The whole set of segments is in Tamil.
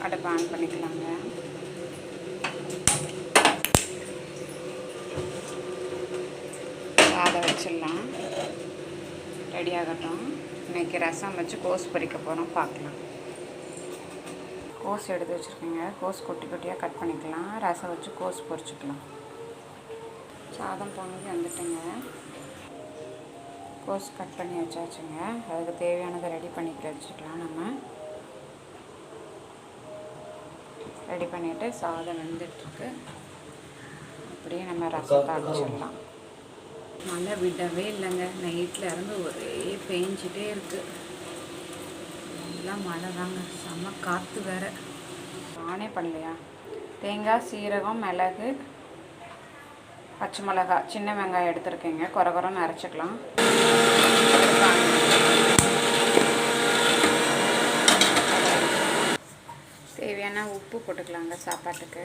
அடுப்பு ஆன் பண்ணிக்கலாங்க. சாதம் வச்சிடலாம், ரெடி ஆகட்டும். இன்றைக்கி ரசம் வச்சு கோஸ் பொரிக்க போகிறோம், பார்க்கலாம். கோஸ் எடுத்து வச்சுருக்கேங்க. கோஸ் குட்டி குட்டியாக கட் பண்ணிக்கலாம். ரசம் வச்சு கோஸ் பொரிச்சிக்கலாம். சாதம் பொங்கி வந்துட்டுங்க. கோஸ் கட் பண்ணி வச்சாச்சுங்க. அதுக்கு தேவையானதை ரெடி பண்ணிட்டு வச்சுக்கலாம். நம்ம ரெடி பண்ணிவிட்டு சாதம் வெந்துட்டுருக்கு. அப்படியே நம்ம ரசத்தை அரைச்சிடலாம். மழை விடவே இல்லைங்க. நைட்டில் இருந்து ஒரே பெஞ்சிட்டே இருக்குது. எல்லாம் மழை தாங்க, செம்ம காற்று வேறு. நானே பண்ணலையா? தேங்காய், சீரகம், மிளகு, பச்சை மிளகா, சின்ன வெங்காயம் எடுத்துருக்கேங்க. குறகுறன்னு அரைச்சிக்கலாம். தேவையான உப்பு போட்டுக்கலாங்க சாப்பாட்டுக்கு.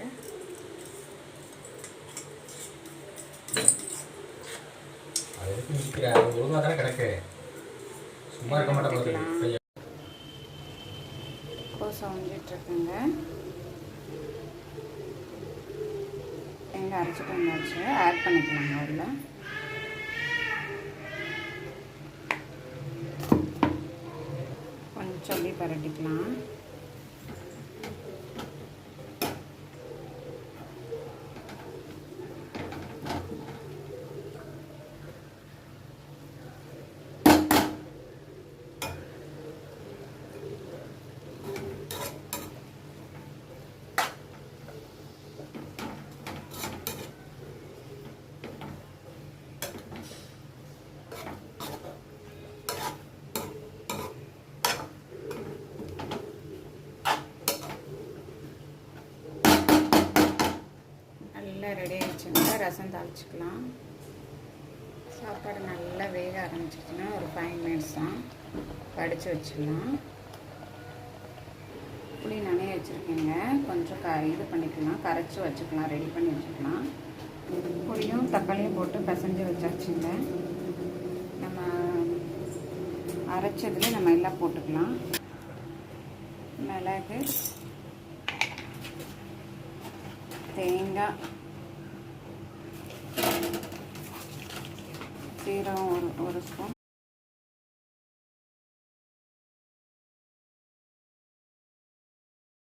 கோஸ் வந்துட்டுருக்குங்க. தேங்காய் அரைச்சிட்டு வந்தாச்சு, ஆட் பண்ணிக்கலாங்க. உள்ள கொஞ்சம் சொல்லி பரட்டிக்கலாம். நல்லா ரெடி ஆகிடுச்சுங்க. ரசம் தாளிச்சிக்கலாம். சாப்பாடு நல்லா வேக ஆரம்பிச்சிச்சுன்னா ஒரு 5 மினிட்ஸ் தான் வடித்து வச்சிடலாம். புளி நனைய வச்சுருக்கேங்க. கொஞ்சம் இது பண்ணிக்கலாம், கரைச்சி வச்சுக்கலாம், ரெடி பண்ணி வச்சுக்கலாம். புளியும் தக்காளியும் போட்டு பிசைஞ்சு வச்சாச்சுங்க. நம்ம அரைச்சதுலேயே நம்ம எல்லாம் போட்டுக்கலாம். மிளகு, தேங்காய், சீரகம் ஒரு ஸ்பூன்,